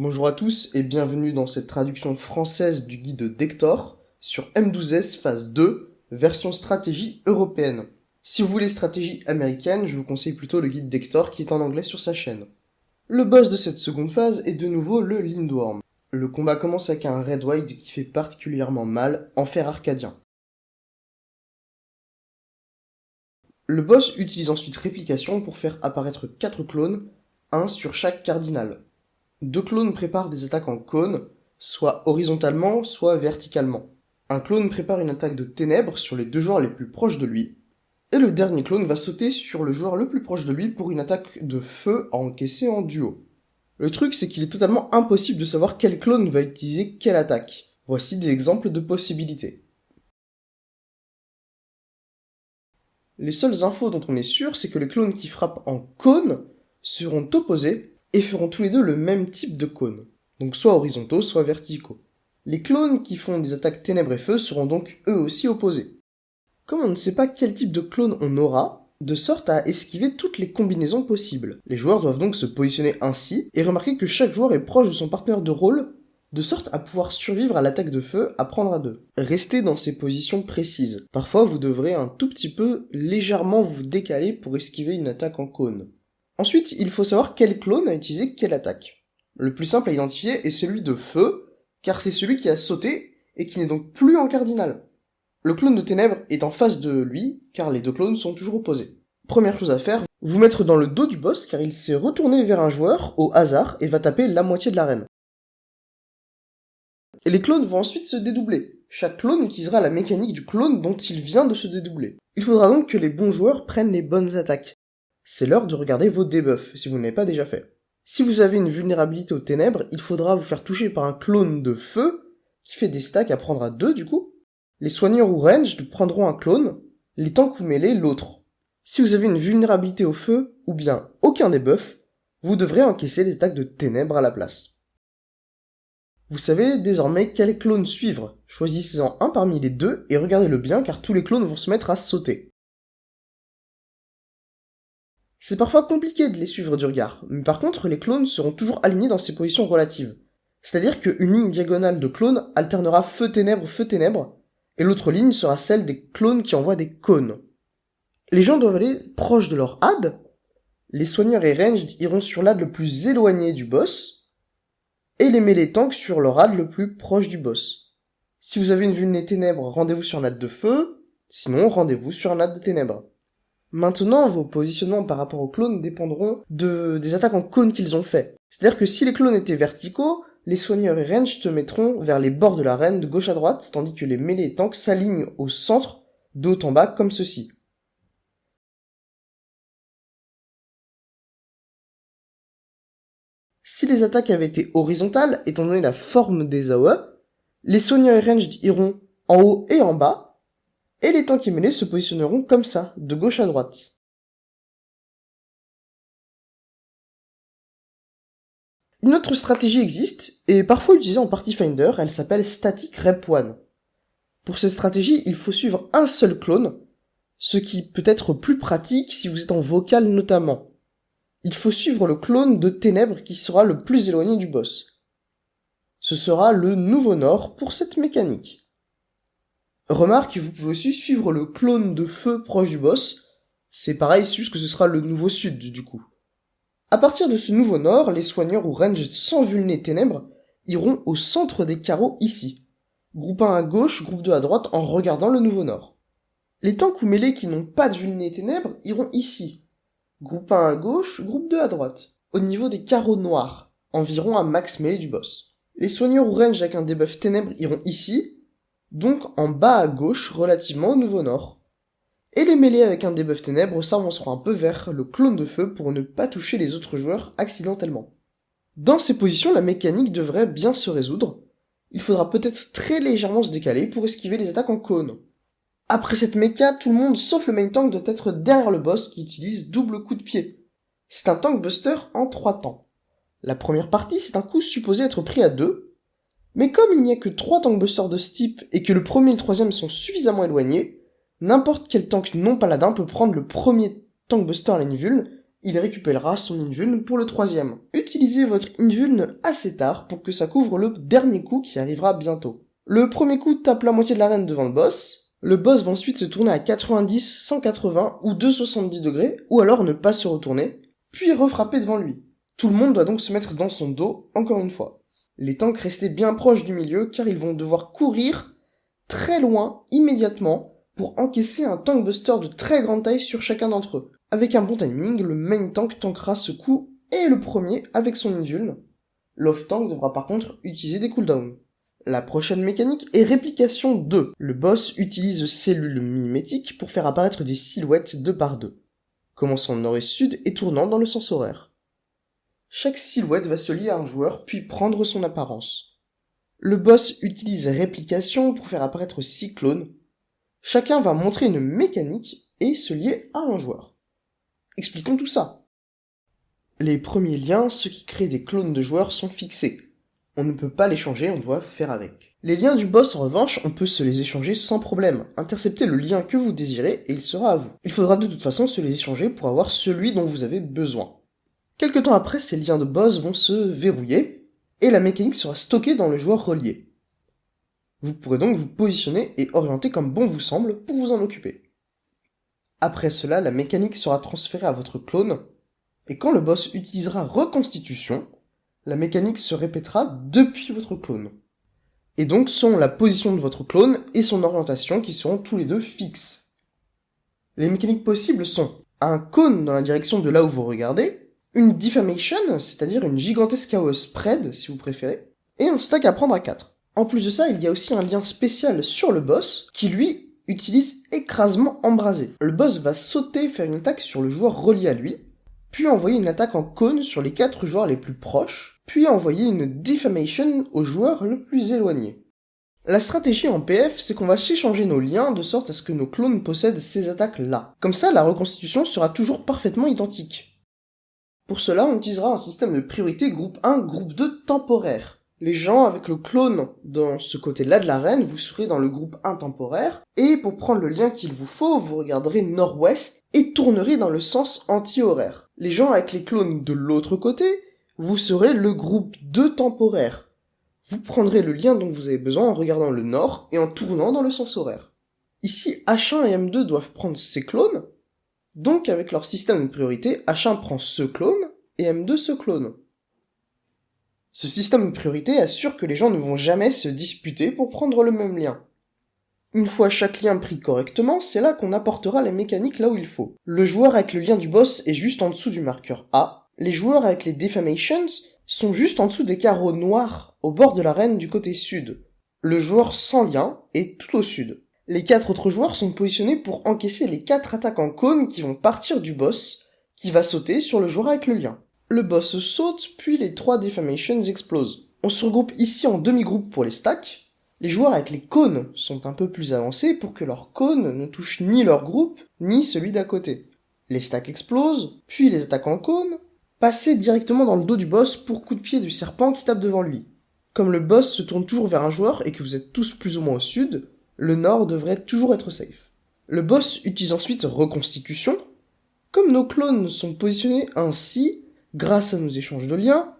Bonjour à tous et bienvenue dans cette traduction française du guide d'Hector sur M12S phase 2, version stratégie européenne. Si vous voulez stratégie américaine, je vous conseille plutôt le guide d'Hector qui est en anglais sur sa chaîne. Le boss de cette seconde phase est de nouveau le Lindworm. Le combat commence avec un Red White qui fait particulièrement mal, Enfer Arcadien. Le boss utilise ensuite réplication pour faire apparaître 4 clones, 1 sur chaque cardinal. 2 clones préparent des attaques en cône, soit horizontalement, soit verticalement. Un clone prépare une attaque de ténèbres sur les 2 joueurs les plus proches de lui, et le dernier clone va sauter sur le joueur le plus proche de lui pour une attaque de feu à encaisser en duo. Le truc, c'est qu'il est totalement impossible de savoir quel clone va utiliser quelle attaque. Voici des exemples de possibilités. Les seules infos dont on est sûr, c'est que les clones qui frappent en cône seront opposés et feront tous les deux le même type de cône, donc soit horizontaux, soit verticaux. Les clones qui font des attaques ténèbres et feu seront donc eux aussi opposés. Comme on ne sait pas quel type de clone on aura, de sorte à esquiver toutes les combinaisons possibles. Les joueurs doivent donc se positionner ainsi, et remarquer que chaque joueur est proche de son partenaire de rôle, de sorte à pouvoir survivre à l'attaque de feu à prendre à 2. Restez dans ces positions précises. Parfois vous devrez un tout petit peu légèrement vous décaler pour esquiver une attaque en cône. Ensuite, il faut savoir quel clone a utilisé quelle attaque. Le plus simple à identifier est celui de feu, car c'est celui qui a sauté et qui n'est donc plus en cardinal. Le clone de ténèbres est en face de lui, car les 2 clones sont toujours opposés. Première chose à faire, vous mettre dans le dos du boss car il s'est retourné vers un joueur au hasard et va taper la moitié de l'arène. Et les clones vont ensuite se dédoubler. Chaque clone utilisera la mécanique du clone dont il vient de se dédoubler. Il faudra donc que les bons joueurs prennent les bonnes attaques. C'est l'heure de regarder vos debuffs, si vous ne l'avez pas déjà fait. Si vous avez une vulnérabilité aux ténèbres, il faudra vous faire toucher par un clone de feu, qui fait des stacks à prendre à 2 du coup. Les soigneurs ou ranged prendront un clone, les tanks ou mêlés l'autre. Si vous avez une vulnérabilité au feu, ou bien aucun debuff, vous devrez encaisser les attaques de ténèbres à la place. Vous savez désormais quel clone suivre. Choisissez-en un parmi les 2 et regardez-le bien car tous les clones vont se mettre à sauter. C'est parfois compliqué de les suivre du regard, mais par contre les clones seront toujours alignés dans ces positions relatives. C'est-à-dire qu'une ligne diagonale de clones alternera feu-ténèbres, et l'autre ligne sera celle des clones qui envoient des cônes. Les gens doivent aller proche de leur ad, les soigneurs et ranged iront sur l'ad le plus éloigné du boss, et les mêlés tanks sur leur ad le plus proche du boss. Si vous avez une vulné ténèbres, rendez-vous sur un ad de feu, sinon rendez-vous sur un ad de ténèbres. Maintenant, vos positionnements par rapport aux clones dépendront des attaques en cône qu'ils ont fait. C'est-à-dire que si les clones étaient verticaux, les soigneurs et ranged se mettront vers les bords de l'arène de gauche à droite, tandis que les mêlés et tanks s'alignent au centre, de haut en bas, comme ceci. Si les attaques avaient été horizontales, étant donné la forme des AOE, les soigneurs et ranged iront en haut et en bas, et les tanks et mêlés se positionneront comme ça, de gauche à droite. Une autre stratégie existe, et parfois utilisée en Party Finder, elle s'appelle Static Rep 1. Pour cette stratégie, il faut suivre un seul clone, ce qui peut être plus pratique si vous êtes en vocal notamment. Il faut suivre le clone de ténèbres qui sera le plus éloigné du boss. Ce sera le Nouveau Nord pour cette mécanique. Remarque, vous pouvez aussi suivre le clone de feu proche du boss. C'est pareil, c'est juste que ce sera le Nouveau Sud du coup. À partir de ce Nouveau Nord, les soigneurs ou ranged sans vulné ténèbres iront au centre des carreaux ici. Groupe 1 à gauche, groupe 2 à droite en regardant le Nouveau Nord. Les tanks ou mêlés qui n'ont pas de vulné ténèbres iront ici. Groupe 1 à gauche, groupe 2 à droite. Au niveau des carreaux noirs, environ à max mêlée du boss. Les soigneurs ou ranged avec un debuff ténèbres iront ici, donc en bas à gauche relativement au Nouveau Nord. Et les mêlés avec un debuff ténèbres s'avanceront un peu vers le clone de feu pour ne pas toucher les autres joueurs accidentellement. Dans ces positions, la mécanique devrait bien se résoudre. Il faudra peut-être très légèrement se décaler pour esquiver les attaques en cône. Après cette méca, tout le monde sauf le main tank doit être derrière le boss qui utilise double coup de pied. C'est un tank buster en 3 temps. La première partie, c'est un coup supposé être pris à 2, mais comme il n'y a que 3 tank busters de ce type et que le premier et le troisième sont suffisamment éloignés, n'importe quel tank non paladin peut prendre le premier tank buster à ligne vul il récupérera son invuln pour le troisième. Utilisez votre invuln assez tard pour que ça couvre le dernier coup qui arrivera bientôt. Le premier coup tape la moitié de l'arène devant le boss. Le boss va ensuite se tourner à 90, 180 ou 270 degrés, ou alors ne pas se retourner, puis refrapper devant lui. Tout le monde doit donc se mettre dans son dos, encore une fois. Les tanks restez bien proches du milieu car ils vont devoir courir très loin, immédiatement, pour encaisser un tank buster de très grande taille sur chacun d'entre eux. Avec un bon timing, le main tank tankera ce coup et le premier avec son invuln. L'off tank devra par contre utiliser des cooldowns. La prochaine mécanique est réplication 2. Le boss utilise cellules mimétiques pour faire apparaître des silhouettes 2 par 2, commençant nord et sud et tournant dans le sens horaire. Chaque silhouette va se lier à un joueur puis prendre son apparence. Le boss utilise réplication pour faire apparaître 6 clones. Chacun va montrer une mécanique et se lier à un joueur. Expliquons tout ça. Les premiers liens, ceux qui créent des clones de joueurs, sont fixés. On ne peut pas les changer, on doit faire avec. Les liens du boss, en revanche, on peut se les échanger sans problème. Interceptez le lien que vous désirez et il sera à vous. Il faudra de toute façon se les échanger pour avoir celui dont vous avez besoin. Quelque temps après, ces liens de boss vont se verrouiller et la mécanique sera stockée dans le joueur relié. Vous pourrez donc vous positionner et orienter comme bon vous semble pour vous en occuper. Après cela, la mécanique sera transférée à votre clone, et quand le boss utilisera reconstitution, la mécanique se répétera depuis votre clone. Et donc sont la position de votre clone et son orientation qui seront tous les deux fixes. Les mécaniques possibles sont un cône dans la direction de là où vous regardez, une defamation, c'est-à-dire une gigantesque AOE spread si vous préférez, et un stack à prendre à 4. En plus de ça, il y a aussi un lien spécial sur le boss qui lui utilise écrasement embrasé. Le boss va sauter faire une attaque sur le joueur relié à lui, puis envoyer une attaque en cône sur les 4 joueurs les plus proches, puis envoyer une defamation au joueur le plus éloigné. La stratégie en PF, c'est qu'on va s'échanger nos liens de sorte à ce que nos clones possèdent ces attaques-là. Comme ça, la reconstitution sera toujours parfaitement identique. Pour cela, on utilisera un système de priorité groupe 1, groupe 2 temporaire. Les gens avec le clone dans ce côté-là de l'arène, vous serez dans le groupe 1 temporaire, et pour prendre le lien qu'il vous faut, vous regarderez nord-ouest et tournerez dans le sens anti-horaire. Les gens avec les clones de l'autre côté, vous serez le groupe 2 temporaire. Vous prendrez le lien dont vous avez besoin en regardant le nord et en tournant dans le sens horaire. Ici, H1 et M2 doivent prendre ces clones, donc avec leur système de priorité, H1 prend ce clone et M2 ce clone. Ce système de priorité assure que les gens ne vont jamais se disputer pour prendre le même lien. Une fois chaque lien pris correctement, c'est là qu'on apportera les mécaniques là où il faut. Le joueur avec le lien du boss est juste en dessous du marqueur A. Les joueurs avec les defamations sont juste en dessous des carreaux noirs au bord de l'arène du côté sud. Le joueur sans lien est tout au sud. Les 4 autres joueurs sont positionnés pour encaisser les 4 attaques en cône qui vont partir du boss, qui va sauter sur le joueur avec le lien. Le boss saute, puis les 3 defamations explosent. On se regroupe ici en demi-groupe pour les stacks. Les joueurs avec les cônes sont un peu plus avancés pour que leur cône ne touche ni leur groupe, ni celui d'à côté. Les stacks explosent, puis les attaques en cône. Passez directement dans le dos du boss pour coup de pied du serpent qui tape devant lui. Comme le boss se tourne toujours vers un joueur et que vous êtes tous plus ou moins au sud, le nord devrait toujours être safe. Le boss utilise ensuite reconstitution. Comme nos clones sont positionnés ainsi, grâce à nos échanges de liens,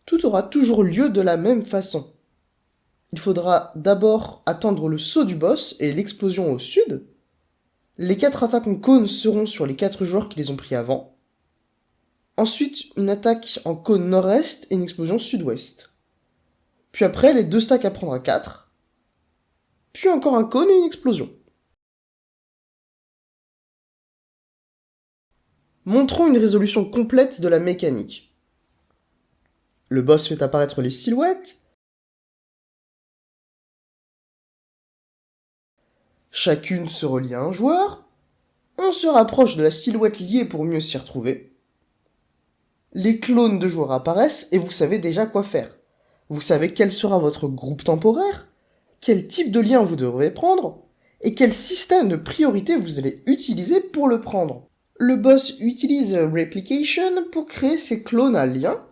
tout aura toujours lieu de la même façon. Il faudra d'abord attendre le saut du boss et l'explosion au sud. Les 4 attaques en cône seront sur les 4 joueurs qui les ont pris avant. Ensuite, une attaque en cône nord-est et une explosion sud-ouest. Puis après, les 2 stacks à prendre à 4. Puis encore un cône et une explosion. Montrons une résolution complète de la mécanique. Le boss fait apparaître les silhouettes. Chacune se relie à un joueur. On se rapproche de la silhouette liée pour mieux s'y retrouver. Les clones de joueurs apparaissent et vous savez déjà quoi faire. Vous savez quel sera votre groupe temporaire, quel type de lien vous devrez prendre, et quel système de priorité vous allez utiliser pour le prendre. Le boss utilise Replication pour créer ses clones à liens.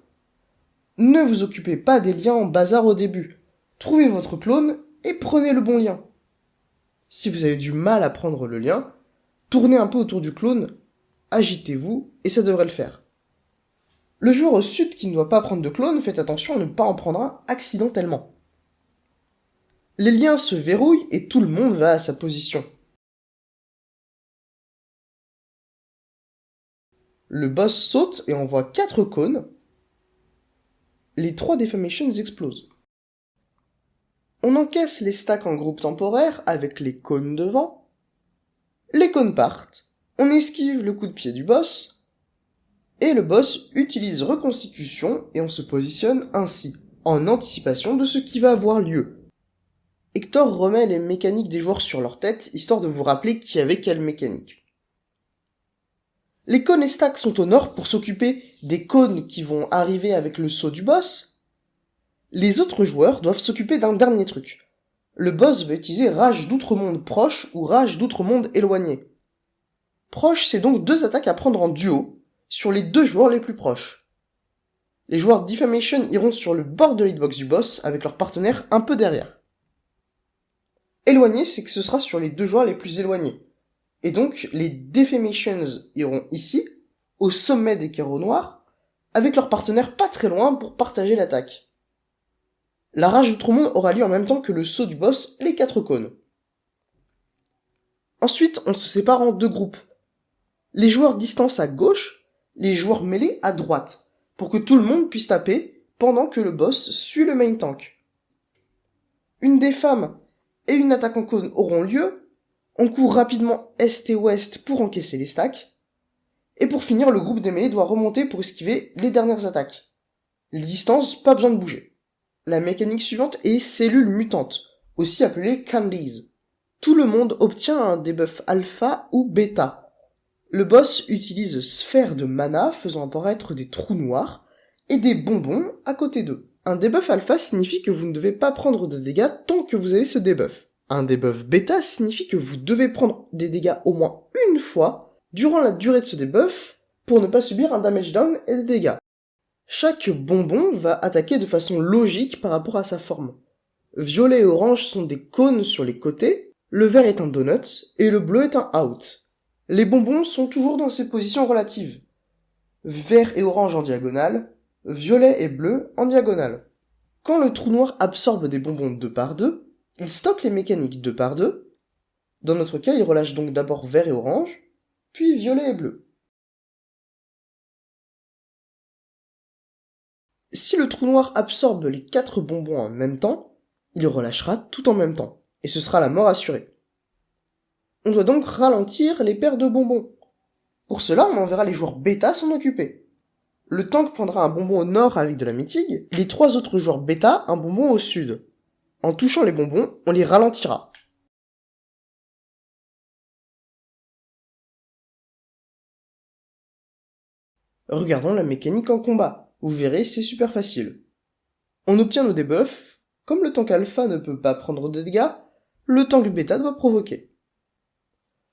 Ne vous occupez pas des liens en bazar au début. Trouvez votre clone et prenez le bon lien. Si vous avez du mal à prendre le lien, tournez un peu autour du clone, agitez-vous et ça devrait le faire. Le joueur au sud qui ne doit pas prendre de clone, faites attention à ne pas en prendre un accidentellement. Les liens se verrouillent et tout le monde va à sa position. Le boss saute et envoie 4 cônes. Les 3 Defamations explosent. On encaisse les stacks en groupe temporaire avec les cônes devant. Les cônes partent. On esquive le coup de pied du boss. Et le boss utilise reconstitution et on se positionne ainsi, en anticipation de ce qui va avoir lieu. Hector remet les mécaniques des joueurs sur leur tête, histoire de vous rappeler qui avait quelle mécanique. Les cônes et stacks sont au nord pour s'occuper des cônes qui vont arriver avec le saut du boss. Les autres joueurs doivent s'occuper d'un dernier truc. Le boss va utiliser Rage d'Outre-Monde proche ou Rage d'Outre-Monde éloigné. Proche, c'est donc 2 attaques à prendre en duo, sur les 2 joueurs les plus proches. Les joueurs Defamation iront sur le bord de l'hitbox du boss avec leur partenaire un peu derrière. Éloigné, c'est que ce sera sur les 2 joueurs les plus éloignés. Et donc, les Defamations iront ici, au sommet des carreaux noirs, avec leur partenaire pas très loin pour partager l'attaque. La rage d'Outre-Monde aura lieu en même temps que le saut du boss, les 4 cônes. Ensuite, on se sépare en 2 groupes. Les joueurs distance à gauche, les joueurs mêlés à droite, pour que tout le monde puisse taper pendant que le boss suit le main tank. Une défame et une attaque en cône auront lieu, on court rapidement est et ouest pour encaisser les stacks, et pour finir, le groupe des mêlés doit remonter pour esquiver les dernières attaques. Les distances, pas besoin de bouger. La mécanique suivante est cellule mutante, aussi appelée candies. Tout le monde obtient un debuff alpha ou bêta. Le boss utilise sphère de mana faisant apparaître des trous noirs et des bonbons à côté d'eux. Un debuff alpha signifie que vous ne devez pas prendre de dégâts tant que vous avez ce debuff. Un debuff bêta signifie que vous devez prendre des dégâts au moins une fois durant la durée de ce debuff pour ne pas subir un damage down et des dégâts. Chaque bonbon va attaquer de façon logique par rapport à sa forme. Violet et orange sont des cônes sur les côtés, le vert est un donut et le bleu est un out. Les bonbons sont toujours dans ces positions relatives. Vert et orange en diagonale, violet et bleu en diagonale. Quand le trou noir absorbe des bonbons 2 par 2, il stocke les mécaniques 2 par 2. Dans notre cas, il relâche donc d'abord vert et orange, puis violet et bleu. Si le trou noir absorbe les 4 bonbons en même temps, il relâchera tout en même temps, et ce sera la mort assurée. On doit donc ralentir les paires de bonbons. Pour cela, on enverra les joueurs bêta s'en occuper. Le tank prendra un bonbon au nord avec de la mythique, les 3 autres joueurs bêta un bonbon au sud. En touchant les bonbons, on les ralentira. Regardons la mécanique en combat. Vous verrez, c'est super facile. On obtient nos debuffs. Comme le tank alpha ne peut pas prendre de dégâts, le tank bêta doit provoquer.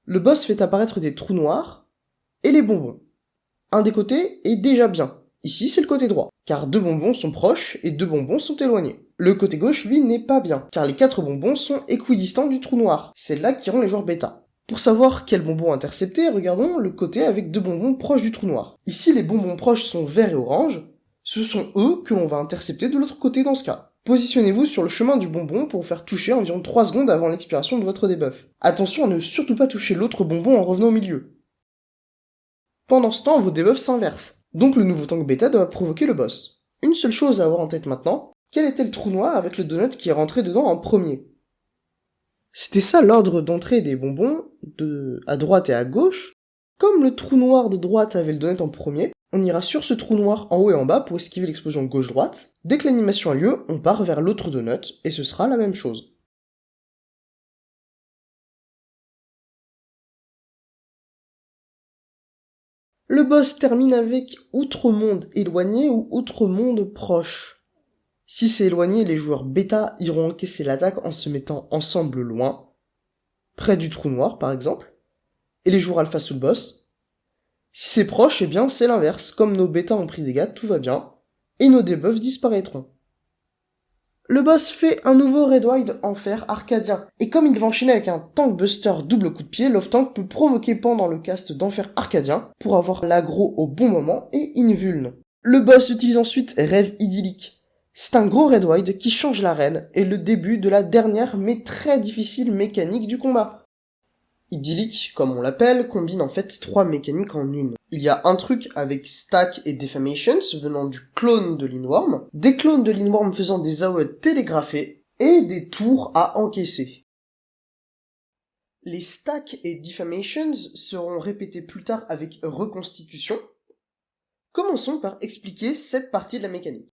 Le boss fait apparaître des trous noirs et les bonbons. Un des côtés est déjà bien. Ici, c'est le côté droit, car 2 bonbons sont proches et 2 bonbons sont éloignés. Le côté gauche, lui, n'est pas bien, car les 4 bonbons sont équidistants du trou noir. C'est là qu'iront les joueurs bêta. Pour savoir quel bonbon intercepter, regardons le côté avec 2 bonbons proches du trou noir. Ici, les bonbons proches sont verts et orange. Ce sont eux que l'on va intercepter de l'autre côté dans ce cas. Positionnez-vous sur le chemin du bonbon pour vous faire toucher environ 3 secondes avant l'expiration de votre debuff. Attention à ne surtout pas toucher l'autre bonbon en revenant au milieu. Pendant ce temps, vos debuffs s'inversent. Donc le nouveau tank bêta doit provoquer le boss. Une seule chose à avoir en tête maintenant, quel était le trou noir avec le donut qui est rentré dedans en premier? C'était ça l'ordre d'entrée des bonbons, à droite et à gauche. Comme le trou noir de droite avait le donut en premier, on ira sur ce trou noir en haut et en bas pour esquiver l'explosion gauche-droite. Dès que l'animation a lieu, on part vers l'autre donut, et ce sera la même chose. Le boss termine avec Outre-Monde éloigné ou Outre-Monde proche. Si c'est éloigné, les joueurs bêta iront encaisser l'attaque en se mettant ensemble loin, près du trou noir par exemple, et les joueurs alpha sous le boss. Si c'est proche, eh bien c'est l'inverse, comme nos bêtas ont pris des dégâts, tout va bien, et nos debuffs disparaîtront. Le boss fait un nouveau Red Wide en fer arcadien, et comme il va enchaîner avec un Tank Buster double coup de pied, Love Tank peut provoquer pendant le cast d'enfer arcadien pour avoir l'aggro au bon moment et invuln. Le boss utilise ensuite Rêve idyllique. C'est un gros red wide qui change l'arène et le début de la dernière mais très difficile mécanique du combat. Idyllique, comme on l'appelle, combine en fait 3 mécaniques en une. Il y a un truc avec Stack et Defamations venant du clone de Linworm, des clones de Linworm faisant des AOE télégraphés, et des tours à encaisser. Les Stack et Defamations seront répétés plus tard avec Reconstitution. Commençons par expliquer cette partie de la mécanique.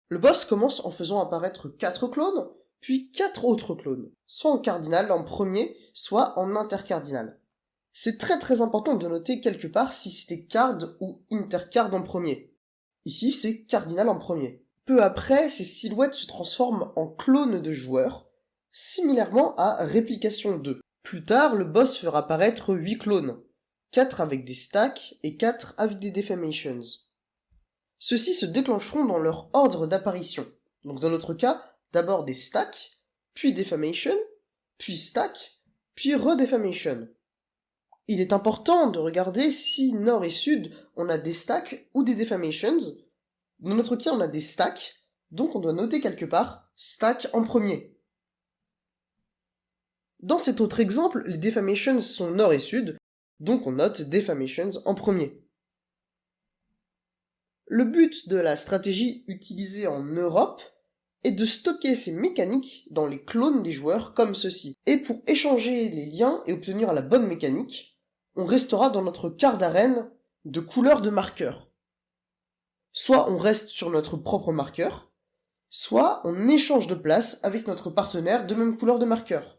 Le boss commence en faisant apparaître 4 clones, puis 4 autres clones, soit en cardinal en premier, soit en intercardinal. C'est très important de noter quelque part si c'était card ou intercard en premier. Ici, c'est cardinal en premier. Peu après, ces silhouettes se transforment en clones de joueurs, similairement à Réplication 2. Plus tard, le boss fera apparaître 8 clones, 4 avec des stacks et 4 avec des defamations. Ceux-ci se déclencheront dans leur ordre d'apparition. Donc dans notre cas, d'abord des stacks, puis defamation, puis stack, puis redefamation. Il est important de regarder si nord et sud, on a des stacks ou des defamations. Dans notre cas, on a des stacks, donc on doit noter quelque part stack en premier. Dans cet autre exemple, les defamations sont nord et sud, donc on note defamations en premier. Le but de la stratégie utilisée en Europe est de stocker ces mécaniques dans les clones des joueurs comme ceci. Et pour échanger les liens et obtenir la bonne mécanique, on restera dans notre quart d'arène de couleur de marqueur. Soit on reste sur notre propre marqueur, soit on échange de place avec notre partenaire de même couleur de marqueur.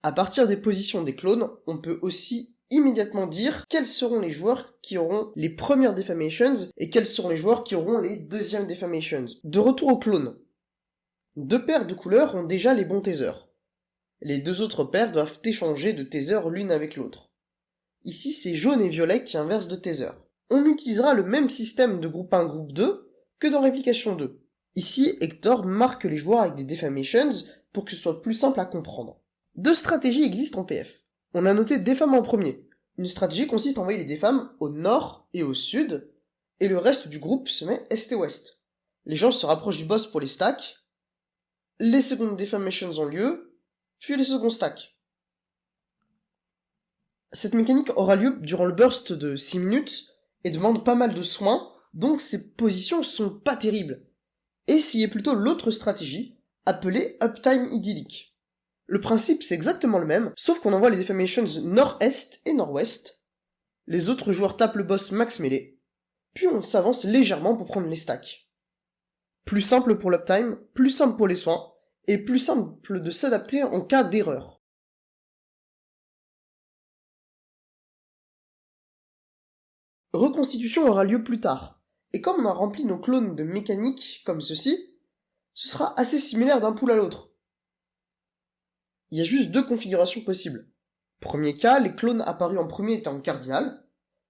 À partir des positions des clones, on peut aussi immédiatement dire quels seront les joueurs qui auront les premières defamations et quels seront les joueurs qui auront les deuxièmes defamations. De retour aux clones. 2 paires de couleurs ont déjà les bons tasers. Les 2 autres paires doivent échanger de tasers l'une avec l'autre. Ici, c'est jaune et violet qui inversent de tasers. On utilisera le même système de groupe 1, groupe 2 que dans Réplication 2. Ici, Hector marque les joueurs avec des defamations pour que ce soit plus simple à comprendre. 2 stratégies existent en PF. On a noté défame en premier. Une stratégie consiste à envoyer les défames au nord et au sud, et le reste du groupe se met est et ouest. Les gens se rapprochent du boss pour les stacks, les secondes defamations ont lieu, puis les seconds stacks. Cette mécanique aura lieu durant le burst de 6 minutes, et demande pas mal de soins, donc ces positions sont pas terribles. Essayez plutôt l'autre stratégie, appelée Uptime idyllique. Le principe c'est exactement le même, sauf qu'on envoie les defamations nord-est et nord-ouest. Les autres joueurs tapent le boss max mêlée, puis on s'avance légèrement pour prendre les stacks. Plus simple pour l'uptime, plus simple pour les soins, et plus simple de s'adapter en cas d'erreur. Reconstitution aura lieu plus tard, et comme on a rempli nos clones de mécanique comme ceci, ce sera assez similaire d'un pool à l'autre. Il y a juste 2 configurations possibles. Premier cas, les clones apparus en premier étaient en cardinal,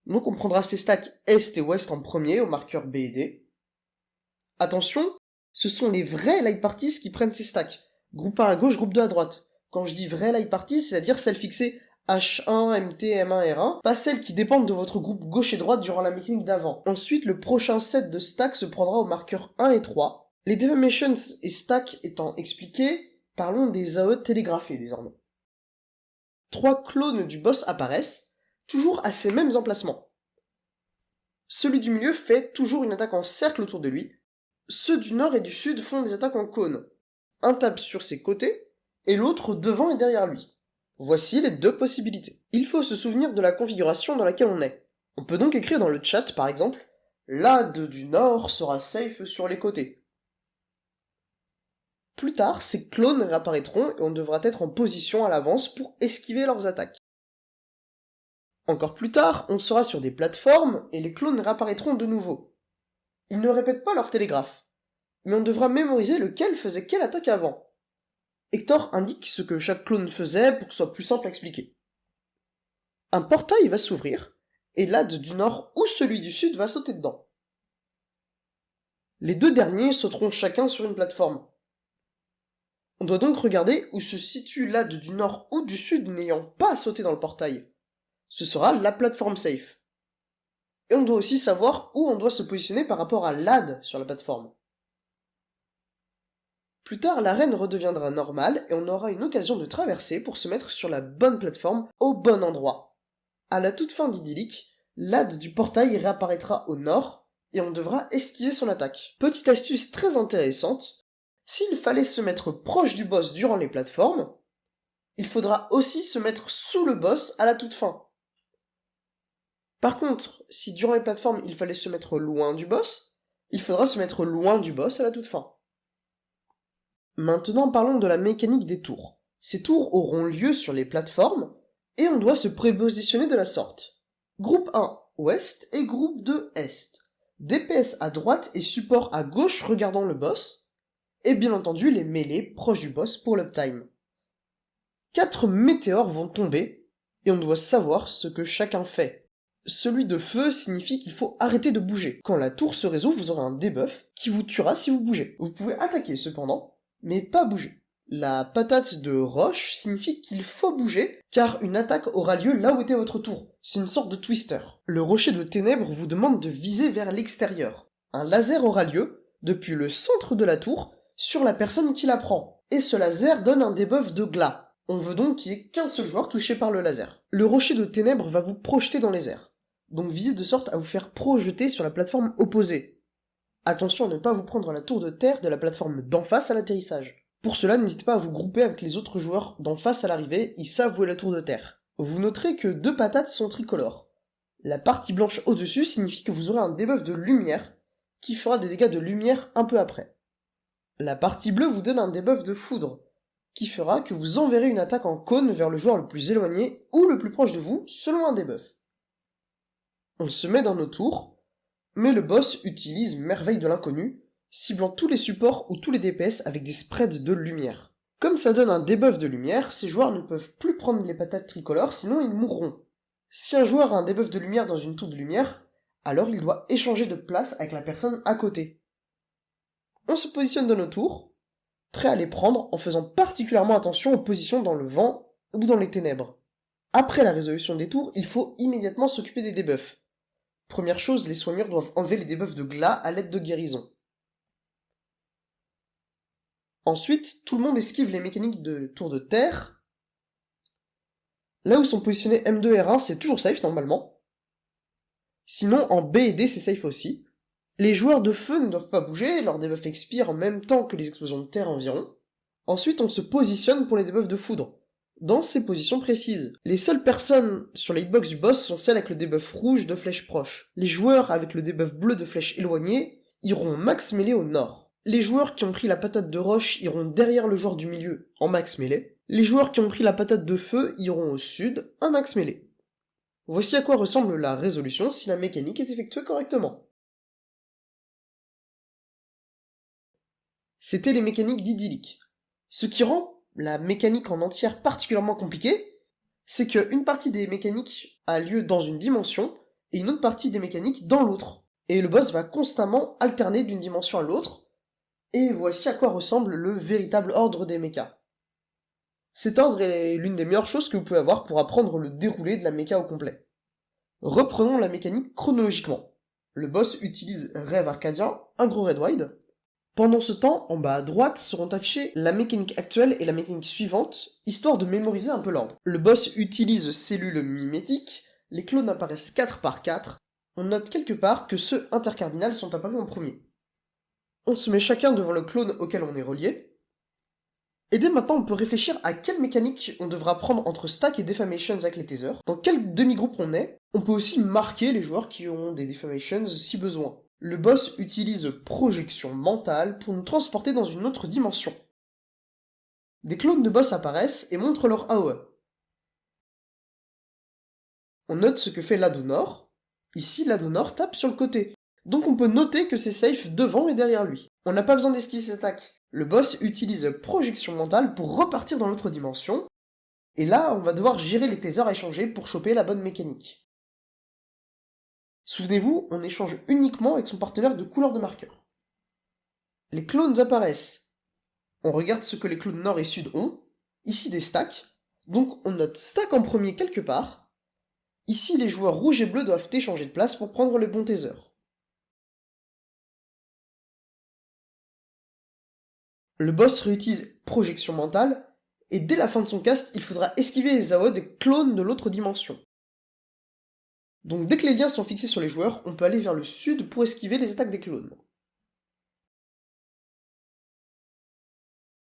donc on prendra ces stacks est et ouest en premier au marqueur B et D. Attention, ce sont les vrais light parties qui prennent ces stacks. Groupe 1 à gauche, groupe 2 à droite. Quand je dis vraies light parties, c'est-à-dire celles fixées H1, MT, M1, R1, pas celles qui dépendent de votre groupe gauche et droite durant la mécanique d'avant. Ensuite, le prochain set de stacks se prendra au marqueur 1 et 3. Les defamations et stacks étant expliqués, parlons des AOE télégraphés désormais. 3 clones du boss apparaissent, toujours à ces mêmes emplacements. Celui du milieu fait toujours une attaque en cercle autour de lui. Ceux du nord et du sud font des attaques en cône. Un tape sur ses côtés, et l'autre devant et derrière lui. Voici les 2 possibilités. Il faut se souvenir de la configuration dans laquelle on est. On peut donc écrire dans le chat, par exemple, l'AD du nord sera safe sur les côtés. Plus tard, ces clones réapparaîtront et on devra être en position à l'avance pour esquiver leurs attaques. Encore plus tard, on sera sur des plateformes et les clones réapparaîtront de nouveau. Ils ne répètent pas leur télégraphe, mais on devra mémoriser lequel faisait quelle attaque avant. Hector indique ce que chaque clone faisait pour que ce soit plus simple à expliquer. Un portail va s'ouvrir, et l'AD du nord ou celui du sud va sauter dedans. Les 2 derniers sauteront chacun sur une plateforme. On doit donc regarder où se situe l'AD du nord ou du sud n'ayant pas sauté dans le portail. Ce sera la plateforme safe. Et on doit aussi savoir où on doit se positionner par rapport à l'AD sur la plateforme. Plus tard, l'arène redeviendra normale et on aura une occasion de traverser pour se mettre sur la bonne plateforme au bon endroit. À la toute fin d'Idyllic, l'AD du portail réapparaîtra au nord et on devra esquiver son attaque. Petite astuce très intéressante, s'il fallait se mettre proche du boss durant les plateformes, il faudra aussi se mettre sous le boss à la toute fin. Par contre, si durant les plateformes il fallait se mettre loin du boss, il faudra se mettre loin du boss à la toute fin. Maintenant parlons de la mécanique des tours. Ces tours auront lieu sur les plateformes, et on doit se prépositionner de la sorte. Groupe 1, ouest, et groupe 2, est. DPS à droite et support à gauche regardant le boss, et bien entendu les mêlées proches du boss pour l'uptime. 4 météores vont tomber, et on doit savoir ce que chacun fait. Celui de feu signifie qu'il faut arrêter de bouger. Quand la tour se résout, vous aurez un debuff qui vous tuera si vous bougez. Vous pouvez attaquer cependant, mais pas bouger. La patate de roche signifie qu'il faut bouger, car une attaque aura lieu là où était votre tour. C'est une sorte de twister. Le rocher de ténèbres vous demande de viser vers l'extérieur. Un laser aura lieu, depuis le centre de la tour, sur la personne qui la prend. Et ce laser donne un debuff de glas. On veut donc qu'il n'y ait qu'un seul joueur touché par le laser. Le rocher de ténèbres va vous projeter dans les airs. Donc visez de sorte à vous faire projeter sur la plateforme opposée. Attention à ne pas vous prendre la tour de terre de la plateforme d'en face à l'atterrissage. Pour cela, n'hésitez pas à vous grouper avec les autres joueurs d'en face à l'arrivée, ils savent où est la tour de terre. Vous noterez que 2 patates sont tricolores. La partie blanche au-dessus signifie que vous aurez un debuff de lumière, qui fera des dégâts de lumière un peu après. La partie bleue vous donne un debuff de foudre, qui fera que vous enverrez une attaque en cône vers le joueur le plus éloigné ou le plus proche de vous, selon un debuff. On se met dans nos tours, mais le boss utilise Merveille de l'inconnu, ciblant tous les supports ou tous les DPS avec des spreads de lumière. Comme ça donne un debuff de lumière, ces joueurs ne peuvent plus prendre les patates tricolores, sinon ils mourront. Si un joueur a un debuff de lumière dans une tour de lumière, alors il doit échanger de place avec la personne à côté. On se positionne dans nos tours, prêt à les prendre en faisant particulièrement attention aux positions dans le vent ou dans les ténèbres. Après la résolution des tours, il faut immédiatement s'occuper des debuffs. Première chose, les soigneurs doivent enlever les debuffs de glas à l'aide de guérison. Ensuite, tout le monde esquive les mécaniques de tour de terre. Là où sont positionnés M2 et R1, c'est toujours safe normalement. Sinon, en B et D, c'est safe aussi. Les joueurs de feu ne doivent pas bouger, leurs debuffs expirent en même temps que les explosions de terre environ. Ensuite, on se positionne pour les debuffs de foudre, dans ces positions précises. Les seules personnes sur les hitbox du boss sont celles avec le debuff rouge de flèche proche. Les joueurs avec le debuff bleu de flèche éloignée iront max mêlée au nord. Les joueurs qui ont pris la patate de roche iront derrière le joueur du milieu en max mêlée. Les joueurs qui ont pris la patate de feu iront au sud en max mêlée. Voici à quoi ressemble la résolution si la mécanique est effectuée correctement. C'était les mécaniques d'Idyllic. Ce qui rend la mécanique en entière particulièrement compliquée, c'est qu'une partie des mécaniques a lieu dans une dimension, et une autre partie des mécaniques dans l'autre. Et le boss va constamment alterner d'une dimension à l'autre, et voici à quoi ressemble le véritable ordre des mechas. Cet ordre est l'une des meilleures choses que vous pouvez avoir pour apprendre le déroulé de la mecha au complet. Reprenons la mécanique chronologiquement. Le boss utilise Rêve Arcadien, un gros red wide. Pendant ce temps, en bas à droite seront affichées la mécanique actuelle et la mécanique suivante, histoire de mémoriser un peu l'ordre. Le boss utilise cellules mimétiques, les clones apparaissent 4 par 4, on note quelque part que ceux intercardinales sont apparus en premier. On se met chacun devant le clone auquel on est relié, et dès maintenant on peut réfléchir à quelle mécanique on devra prendre entre Stack et Defamations avec les tasers, dans quel demi-groupe on est. On peut aussi marquer les joueurs qui ont des Defamations si besoin. Le boss utilise projection mentale pour nous transporter dans une autre dimension. Des clones de boss apparaissent et montrent leur AOE. On note ce que fait l'Adonor. Ici, l'Adonor tape sur le côté, donc on peut noter que c'est safe devant et derrière lui. On n'a pas besoin d'esquiver ses attaques. Le boss utilise projection mentale pour repartir dans l'autre dimension, et là, on va devoir gérer les tasers échangés pour choper la bonne mécanique. Souvenez-vous, on échange uniquement avec son partenaire de couleur de marqueur. Les clones apparaissent. On regarde ce que les clones nord et sud ont. Ici des stacks. Donc on note stack en premier quelque part. Ici, les joueurs rouges et bleus doivent échanger de place pour prendre le bon taser. Le boss réutilise projection mentale, et dès la fin de son cast, il faudra esquiver les AOE des clones de l'autre dimension. Donc dès que les liens sont fixés sur les joueurs, on peut aller vers le sud pour esquiver les attaques des clones.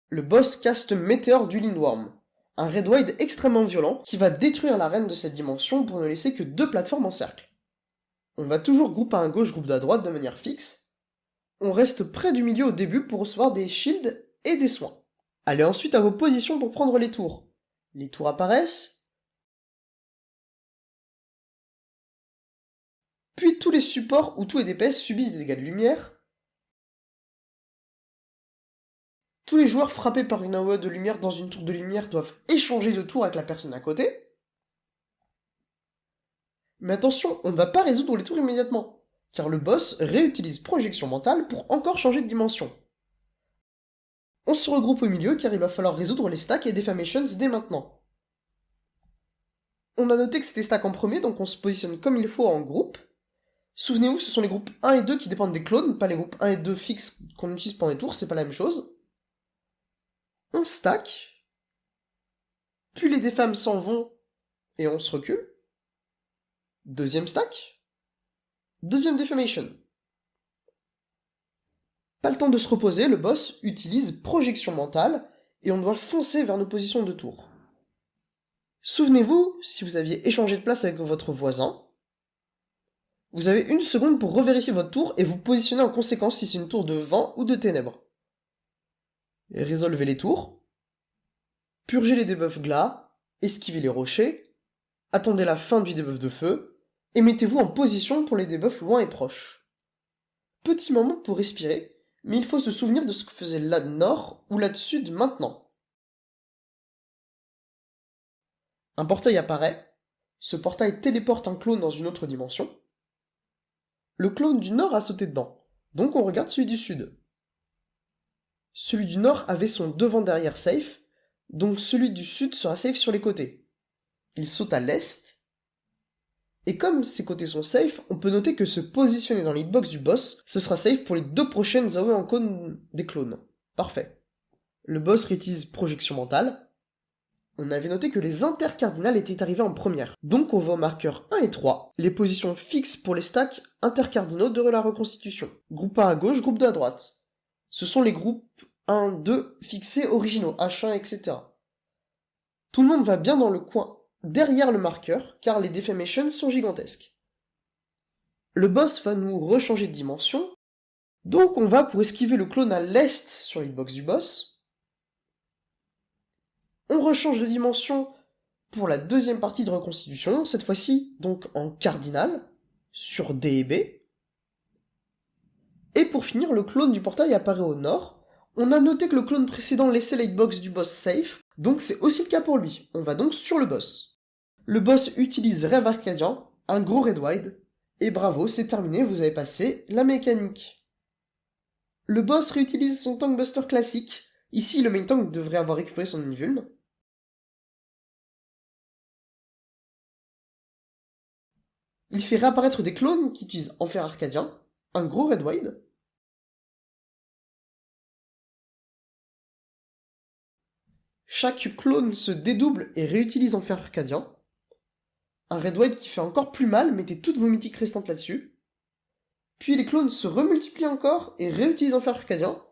Le boss caste Météore du Lindworm, un Red Wide extrêmement violent qui va détruire l'arène de cette dimension pour ne laisser que 2 plateformes en cercle. On va toujours groupe à gauche, groupe à droite de manière fixe. On reste près du milieu au début pour recevoir des shields et des soins. Allez ensuite à vos positions pour prendre les tours. Les tours apparaissent. Puis tous les supports où tout est DPS subissent des dégâts de lumière. Tous les joueurs frappés par une AOE de lumière dans une tour de lumière doivent échanger de tour avec la personne à côté. Mais attention, on ne va pas résoudre les tours immédiatement, car le boss réutilise projection mentale pour encore changer de dimension. On se regroupe au milieu car il va falloir résoudre les stacks et Defamations dès maintenant. On a noté que c'était stack en premier, donc on se positionne comme il faut en groupe. Souvenez-vous, ce sont les groupes 1 et 2 qui dépendent des clones, pas les groupes 1 et 2 fixes qu'on utilise pendant les tours, c'est pas la même chose. On stack, puis les défams s'en vont et on se recule. Deuxième stack, deuxième Defamation. Pas le temps de se reposer, le boss utilise projection mentale et on doit foncer vers nos positions de tour. Souvenez-vous, si vous aviez échangé de place avec votre voisin, vous avez 1 seconde pour revérifier votre tour et vous positionner en conséquence si c'est une tour de vent ou de ténèbres. Résolvez les tours, purgez les debuffs glas, esquivez les rochers, attendez la fin du debuff de feu, et mettez-vous en position pour les debuffs loin et proches. Petit moment pour respirer, mais il faut se souvenir de ce que faisait l'AD Nord ou l'AD Sud maintenant. Un portail apparaît, ce portail téléporte un clone dans une autre dimension. Le clone du Nord a sauté dedans, donc on regarde celui du Sud. Celui du Nord avait son devant-derrière safe, donc celui du Sud sera safe sur les côtés. Il saute à l'Est, et comme ses côtés sont safe, on peut noter que se positionner dans l'hitbox du boss, ce sera safe pour les 2 prochaines AOE en cône des clones. Parfait. Le boss réutilise projection mentale. On avait noté que les intercardinales étaient arrivées en première. Donc on va au marqueur 1 et 3, les positions fixes pour les stacks intercardinaux de la reconstitution. Groupe 1 à gauche, groupe 2 à droite. Ce sont les groupes 1, 2 fixés originaux, H1, etc. Tout le monde va bien dans le coin derrière le marqueur, car les Defamations sont gigantesques. Le boss va nous rechanger de dimension, donc on va pour esquiver le clone à l'est sur l'hitbox du boss. On rechange de dimension pour la deuxième partie de reconstitution, cette fois-ci donc en cardinal, sur D et B. Et pour finir, le clone du portail apparaît au nord. On a noté que le clone précédent laissait la hitbox du boss safe, donc c'est aussi le cas pour lui. On va donc sur le boss. Le boss utilise Rêve Arcadien, un gros Red Wide, et bravo, c'est terminé, vous avez passé la mécanique. Le boss réutilise son Tank Buster classique. Ici, le main tank devrait avoir récupéré son invuln. Il fait réapparaître des clones qui utilisent Enfer Arcadien, un gros Red Wide. Chaque clone se dédouble et réutilise Enfer Arcadien. Un Red Wide qui fait encore plus mal, mettez toutes vos mythiques restantes là-dessus. Puis les clones se remultiplient encore et réutilisent Enfer Arcadien.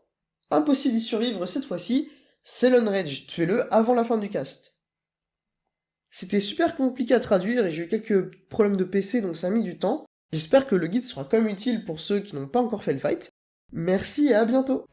Impossible d'y survivre cette fois-ci, c'est l'Unrage, tuez-le avant la fin du cast. C'était super compliqué à traduire et j'ai eu quelques problèmes de PC donc ça a mis du temps. J'espère que le guide sera quand même utile pour ceux qui n'ont pas encore fait le fight. Merci et à bientôt.